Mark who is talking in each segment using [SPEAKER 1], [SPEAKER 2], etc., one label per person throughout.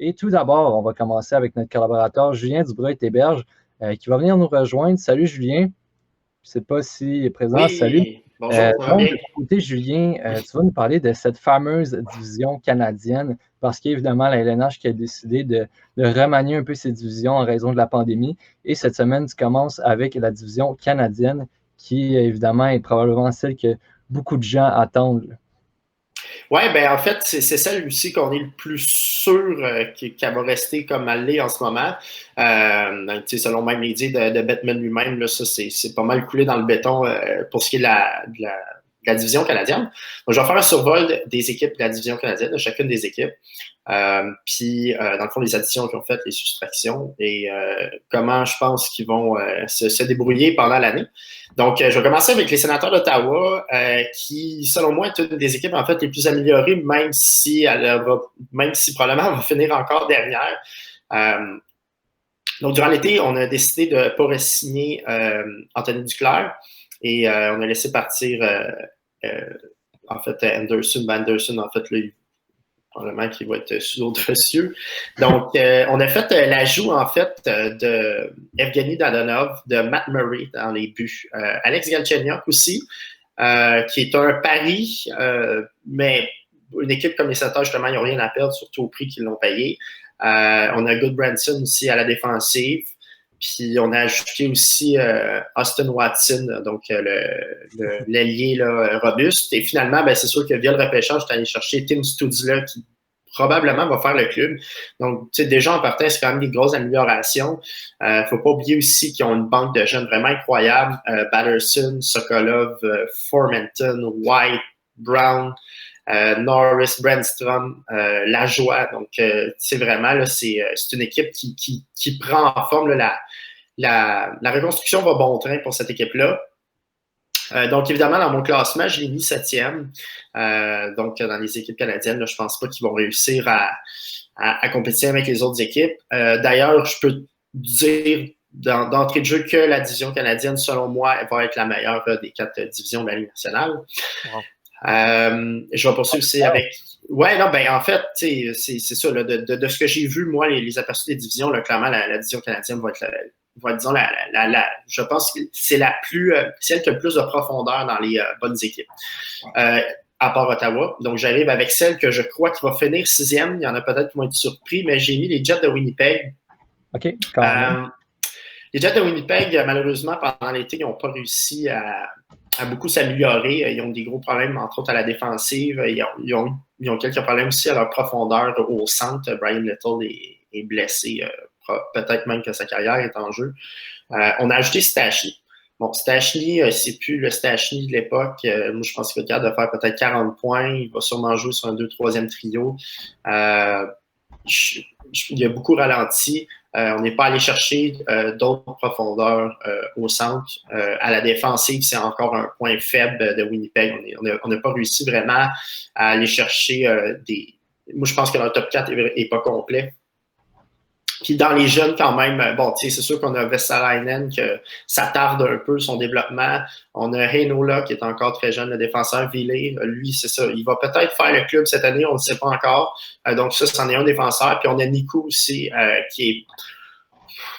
[SPEAKER 1] Et tout d'abord, on va commencer avec notre collaborateur Julien Dubreuil-Théberge qui va venir nous rejoindre. Salut Julien, je ne sais pas s'il est présent. Salut.
[SPEAKER 2] Oui, bonjour, ça va
[SPEAKER 1] Donc,
[SPEAKER 2] bien?
[SPEAKER 1] de ton côté, Julien, tu vas nous parler de cette fameuse division canadienne parce qu'évidemment, la LNH qui a décidé de remanier un peu ses divisions en raison de la pandémie. Et cette semaine, tu commences avec la division canadienne qui, évidemment, est probablement celle que beaucoup de gens attendent.
[SPEAKER 2] Oui, ben en fait, c'est celle aussi qu'on est le plus sûr qu'elle va rester comme elle l'est en ce moment. Donc, selon même les dires de Bettman lui-même, là, ça, c'est pas mal coulé dans le béton pour ce qui est de la division canadienne. Donc, je vais faire un survol des équipes de la division canadienne, de chacune des équipes. Puis, dans le fond, les additions qu'ils ont faites, les soustractions et comment je pense qu'ils vont se débrouiller pendant l'année. Donc, je vais commencer avec les sénateurs d'Ottawa, qui, selon moi, est une des équipes en fait les plus améliorées, même si probablement elle va finir encore dernière. Donc, durant l'été, on a décidé de ne pas re-signer Anthony Duclair et on a laissé partir en fait Anderson. Anderson, en fait, là, probablement qu'il va être sous d'autres cieux. Donc, on a fait l'ajout, en fait, de Evgeny Dadonov, de Matt Murray dans les buts. Alex Galchenyuk aussi, qui est un pari, mais une équipe comme les Sénateurs, justement, ils n'ont rien à perdre, surtout au prix qu'ils l'ont payé. On a Goodbranson aussi à la défensive. Puis on a ajouté aussi Austin Watson, donc l'ailier robuste. Et finalement, ben, c'est sûr que via le repêchage, je suis allé chercher Tim Studzla qui probablement va faire le club. Donc, tu sais, déjà en partant, c'est quand même des grosses améliorations. Faut pas oublier aussi qu'ils ont une banque de jeunes vraiment incroyable. Batterson, Sokolov, Formenton, White, Brown, Norris, Brandstrom, Lajoie. Donc, c'est vraiment, là, c'est une équipe qui prend en forme là, la reconstruction va bon train pour cette équipe-là. Donc, évidemment, dans mon classement, je l'ai mis 7e. Donc, dans les équipes canadiennes, là, je ne pense pas qu'ils vont réussir à compétir avec les autres équipes. D'ailleurs, je peux dire d'entrée de jeu que la division canadienne, selon moi, elle va être la meilleure des 4 divisions de la Ligue nationale. Wow. Je vais poursuivre aussi avec. Ouais, non, ben en fait, c'est ça. Là, de ce que j'ai vu, moi, les aperçus des divisions, là, clairement, la division canadienne va être disons, je pense que c'est celle qui a le plus de profondeur dans les bonnes équipes. À part Ottawa. Donc, j'arrive avec celle que je crois qui va finir 6e. Il y en a peut-être qui vont être surpris, mais j'ai mis les Jets de Winnipeg.
[SPEAKER 1] OK, quand même.
[SPEAKER 2] Les Jets de Winnipeg, malheureusement, pendant l'été, ils n'ont pas réussi à beaucoup s'améliorer. Ils ont des gros problèmes, entre autres, à la défensive. Ils ont quelques problèmes aussi à leur profondeur au centre. Brian Little est blessé. Peut-être même que sa carrière est en jeu. On a ajouté Stachny. Bon, Stachny, c'est plus le Stachny de l'époque. Moi, je pense qu'il va être capable de faire peut-être 40 points. Il va sûrement jouer sur un 2-3e trio. Il a beaucoup ralenti. On n'est pas allé chercher d'autres profondeurs au centre. À la défensive, c'est encore un point faible de Winnipeg. On n'a pas réussi vraiment à aller chercher des... Moi, je pense que leur top 4 n'est pas complet. Puis dans les jeunes, quand même, bon, tu sais, c'est sûr qu'on a Vesalainen, que ça tarde un peu son développement. On a Heinola, qui est encore très jeune, le défenseur Villé. Lui, c'est ça. Il va peut-être faire le club cette année, on ne le sait pas encore. Donc ça, c'en est un défenseur. Puis on a Nico aussi, qui est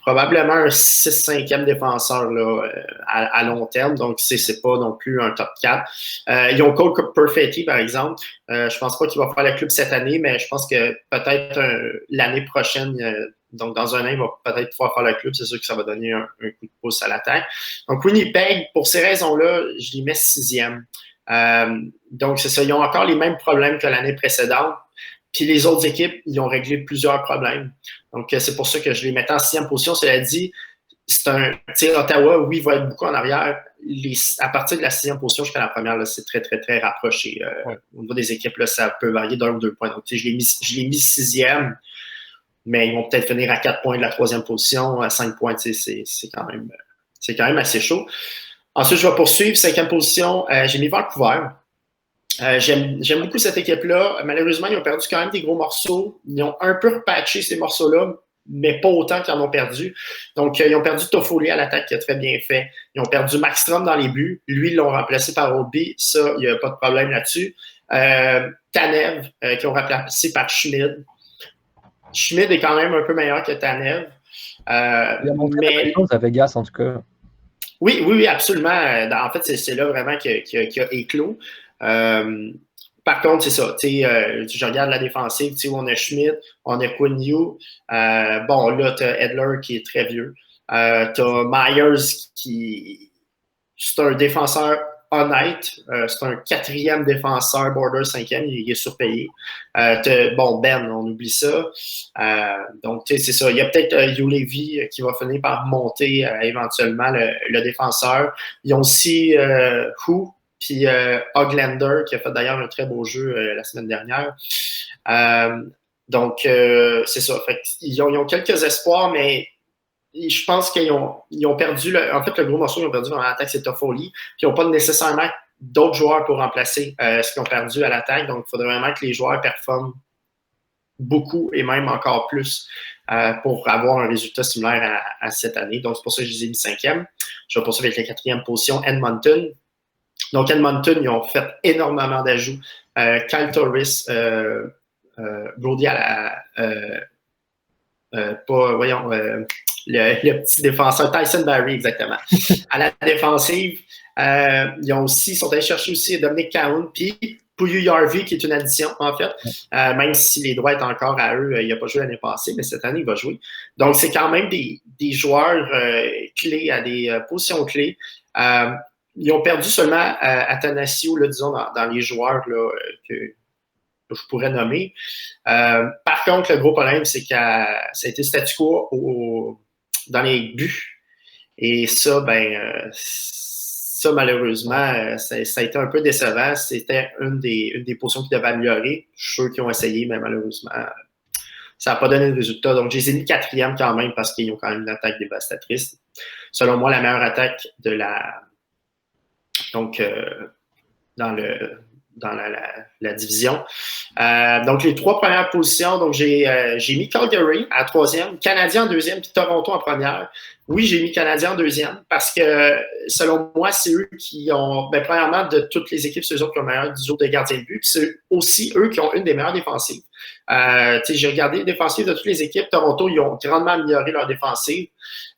[SPEAKER 2] probablement un 6-5e défenseur là, à long terme. Donc, c'est pas non plus un top 4. Ils ont Cole Perfetti, par exemple. Je pense pas qu'il va faire le club cette année, mais je pense que peut-être l'année prochaine, donc dans un an, il va peut-être pouvoir faire le club. C'est sûr que ça va donner un coup de pouce à la tête. Donc, Winnipeg, pour ces raisons-là, je les mets 6e. Donc, c'est ça. Ils ont encore les mêmes problèmes que l'année précédente. Puis les autres équipes, ils ont réglé plusieurs problèmes. Donc, c'est pour ça que je les mettais en 6e position. Cela dit, Ottawa, oui, va être beaucoup en arrière. À partir de la 6e position jusqu'à la première, là, c'est très, très, très rapproché. Au niveau des équipes, là, ça peut varier d'un ou 2 points. Donc, je l'ai mis 6e, mais ils vont peut-être finir à 4 points de la 3e position, à 5 points. C'est quand même assez chaud. Ensuite, je vais poursuivre. 5e position, j'ai mis Vancouver. J'aime beaucoup cette équipe-là. Malheureusement, ils ont perdu quand même des gros morceaux. Ils ont un peu repatché ces morceaux-là, mais pas autant qu'ils en ont perdu. Donc, ils ont perdu Toffoli à l'attaque, qui a très bien fait. Ils ont perdu Markstrom dans les buts. Lui, ils l'ont remplacé par Oldby. Ça, il n'y a pas de problème là-dessus. Tanev, qui ont remplacé par Schmid. Schmid est quand même un peu meilleur que Tanev.
[SPEAKER 1] Il a montré de belles choses à Vegas, en tout cas.
[SPEAKER 2] Oui, absolument. En fait, c'est là vraiment qu'il a éclos. Par contre, c'est ça. Je regarde la défensive, où on a Schmidt, on a Quinn Hughes. Bon, là, tu as Edler qui est très vieux. Tu as Myers qui. C'est un défenseur honnête. C'est un 4e défenseur, border 5e. Il est surpayé. Bon, Ben, on oublie ça. Donc, c'est ça. Il y a peut-être Ulevi qui va finir par monter éventuellement le défenseur. Ils ont aussi Who, puis Oglander, qui a fait d'ailleurs un très beau jeu la semaine dernière. Donc, c'est ça. Fait ils ont quelques espoirs, mais je pense qu'ils ont perdu. En fait, le gros morceau qu'ils ont perdu dans l'attaque, c'est Toffoli. Puis ils n'ont pas nécessairement d'autres joueurs pour remplacer ce qu'ils ont perdu à l'attaque. Donc, il faudrait vraiment que les joueurs performent beaucoup et même encore plus pour avoir un résultat similaire à cette année. Donc, c'est pour ça que je les ai mis 5e. Je vais poursuivre avec la 4e position, Edmonton. Donc, Edmonton, ils ont fait énormément d'ajouts. Kyle Torres, Brody à la. Le petit défenseur, Tyson Barrie, exactement. À la défensive, ils sont allés chercher aussi Dominic Cahoon, puis Puyujarvi, qui est une addition, en fait. Même si les droits étaient encore à eux, il n'a pas joué l'année passée, mais cette année, il va jouer. Donc, c'est quand même des joueurs clés à des positions clés. Ils ont perdu seulement Athanasio, là, disons, dans les joueurs là, que je pourrais nommer. Par contre, le gros problème, c'est que ça a été statu quo dans les buts. Et ça, ça malheureusement, ça a été un peu décevant. C'était une des positions qui devait améliorer. Je suis sûr qu'ils ont essayé, mais malheureusement, ça n'a pas donné de résultat. Donc, je les ai mis 4e quand même parce qu'ils ont quand même une attaque dévastatrice. Selon moi, la meilleure attaque de la... Donc, dans la division. Donc, les 3 premières positions, donc j'ai mis Calgary à 3e, Canadien en 2e, puis Toronto en 1re. Oui, j'ai mis Canadien en 2e parce que, selon moi, c'est eux qui ont, premièrement, de toutes les équipes, c'est eux autres qui ont le meilleur duo de gardiens de but, puis c'est aussi eux qui ont une des meilleures défensives. J'ai regardé les défensives de toutes les équipes. Toronto, ils ont grandement amélioré leur défensive.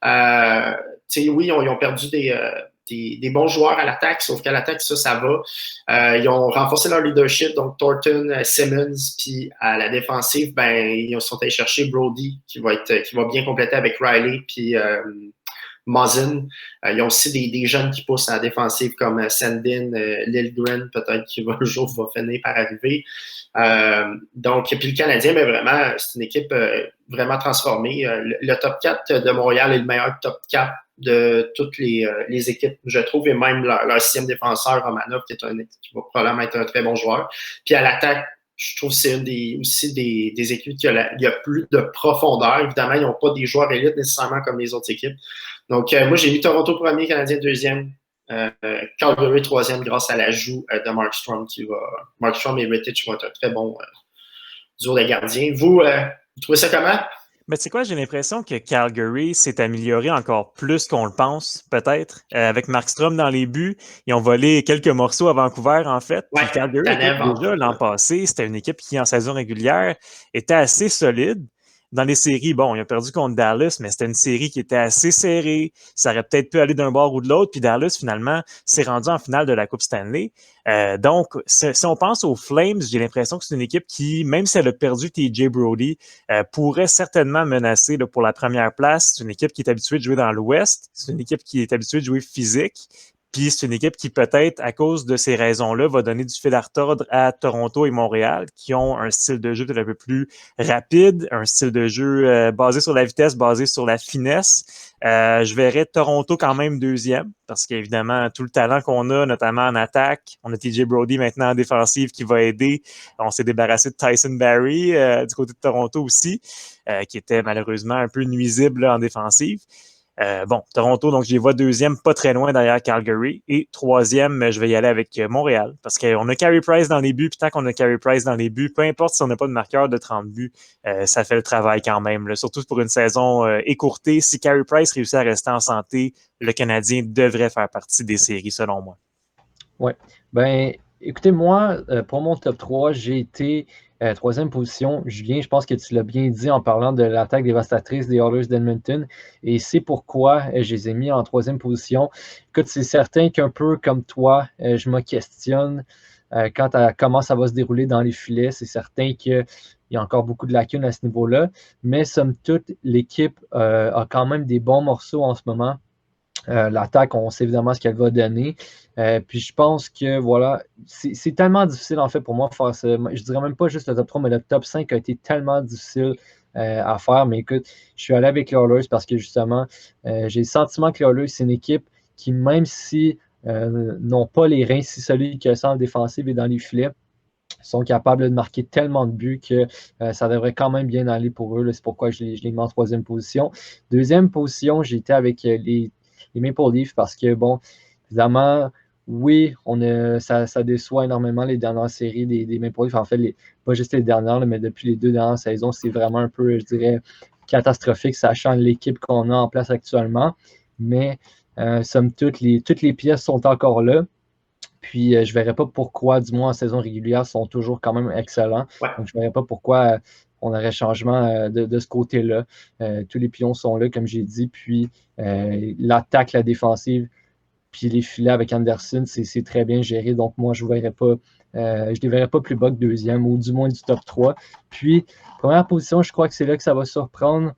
[SPEAKER 2] Oui, ils ont perdu des bons joueurs à l'attaque, sauf qu'à l'attaque, ça va. Ils ont renforcé leur leadership, donc Thornton, Simmons, puis à la défensive, ils sont allés chercher Brody, qui va bien compléter avec Riley, puis Muzzin. Ils ont aussi des jeunes qui poussent à la défensive, comme Sandin, Liljegren, peut-être qui un jour va finir par arriver. Donc, puis le Canadien, vraiment, c'est une équipe vraiment transformée. Le top 4 de Montréal est le meilleur top 4 de toutes les équipes, je trouve, et même leur 6e défenseur, Romanov, qui va probablement être un très bon joueur. Puis à l'attaque, je trouve que c'est aussi des équipes qui il y a plus de profondeur. Évidemment, ils n'ont pas des joueurs élites nécessairement comme les autres équipes. Donc, moi, j'ai mis Toronto 1er, Canadien 2e, Calgary 3e grâce à l'ajout de Markstrom Markstrom et Rittich vont être un très bon duo de gardiens. Vous trouvez ça comment?
[SPEAKER 3] Mais tu sais quoi, j'ai l'impression que Calgary s'est amélioré encore plus qu'on le pense, peut-être. Avec Markstrom dans les buts, ils ont volé quelques morceaux à Vancouver, en fait.
[SPEAKER 2] Ouais,
[SPEAKER 3] puis Calgary, déjà, l'an passé, c'était une équipe qui, en saison régulière, était assez solide. Dans les séries, bon, ils ont perdu contre Dallas, mais c'était une série qui était assez serrée. Ça aurait peut-être pu aller d'un bord ou de l'autre. Puis Dallas, finalement, s'est rendu en finale de la Coupe Stanley. Donc, si on pense aux Flames, j'ai l'impression que c'est une équipe qui, même si elle a perdu TJ Brody, pourrait certainement menacer là, pour la première place. C'est une équipe qui est habituée de jouer dans l'Ouest. C'est une équipe qui est habituée de jouer physique. Puis c'est une équipe qui, peut-être, à cause de ces raisons-là, va donner du fil à retordre à Toronto et Montréal, qui ont un style de jeu peut-être un peu plus rapide, un style de jeu basé sur la vitesse, basé sur la finesse. Je verrais Toronto quand même 2e, parce qu'évidemment, tout le talent qu'on a, notamment en attaque, on a TJ Brody maintenant en défensive qui va aider. On s'est débarrassé de Tyson Barrie du côté de Toronto aussi, qui était malheureusement un peu nuisible là, en défensive. Toronto, donc je les vois 2e, pas très loin derrière Calgary. Et 3e, je vais y aller avec Montréal. Parce qu'on a Carey Price dans les buts, puis tant qu'on a Carey Price dans les buts, peu importe si on n'a pas de marqueur de 30 buts, ça fait le travail quand même. Là. Surtout pour une saison écourtée. Si Carey Price réussit à rester en santé, le Canadien devrait faire partie des séries, selon moi.
[SPEAKER 1] Oui. Écoutez, moi, pour mon top 3, j'ai été Troisième position, Julien, je pense que tu l'as bien dit en parlant de l'attaque dévastatrice des Oilers d'Edmonton. Et c'est pourquoi je les ai mis en troisième position. Écoute, c'est certain qu'un peu comme toi, je me questionne quant à comment ça va se dérouler dans les filets. C'est certain qu'il y a encore beaucoup de lacunes à ce niveau-là. Mais somme toute, l'équipe a quand même des bons morceaux en ce moment. L'attaque, on sait évidemment ce qu'elle va donner. Puis je pense que voilà, c'est tellement difficile en fait pour moi de faire ça. Je dirais même pas juste le top 3, mais le top 5 a été tellement difficile à faire. Mais écoute, je suis allé avec les Oilers parce que justement, j'ai le sentiment que les Oilers, c'est une équipe qui, même si n'ont pas les reins si solides que ça en défensive et dans les filets, sont capables de marquer tellement de buts que ça devrait quand même bien aller pour eux. C'est pourquoi je les mets en troisième position. Deuxième position, j'étais avec les Maple Leafs parce que, bon, évidemment, oui, ça déçoit énormément les dernières séries des Maple Leafs. En fait, pas juste les dernières, mais depuis les 2 dernières saisons, c'est vraiment un peu, je dirais, catastrophique, sachant l'équipe qu'on a en place actuellement. Mais, somme toute, toutes les pièces sont encore là. Puis, je ne verrais pas pourquoi, du moins en saison régulière, sont toujours quand même excellents.
[SPEAKER 2] Ouais.
[SPEAKER 1] Donc, je ne verrais pas pourquoi on aurait changement de ce côté-là. Tous les pions sont là, comme j'ai dit. Puis, l'attaque, la défensive, puis les filets avec Anderson, c'est très bien géré. Donc, moi, je ne les verrais pas plus bas que deuxième, ou du moins du top 3. Puis, première position, je crois que c'est là que ça va surprendre.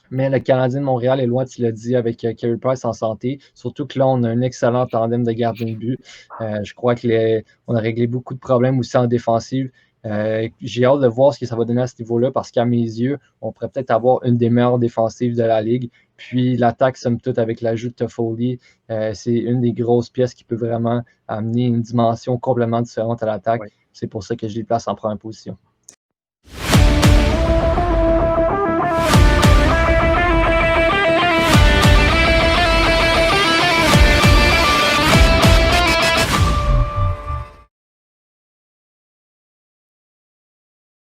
[SPEAKER 1] Mais le Canadien de Montréal est loin, tu l'as dit, avec Carey Price en santé. Surtout que là, on a un excellent tandem de gardiens de but. Je crois qu'on a réglé beaucoup de problèmes aussi en défensive. J'ai hâte de voir ce que ça va donner à ce niveau-là parce qu'à mes yeux, on pourrait peut-être avoir une des meilleures défensives de la Ligue. Puis l'attaque, somme toute, avec l'ajout de Toffoli, c'est une des grosses pièces qui peut vraiment amener une dimension complètement différente à l'attaque.
[SPEAKER 3] Ouais.
[SPEAKER 1] C'est pour ça que je les place en première position.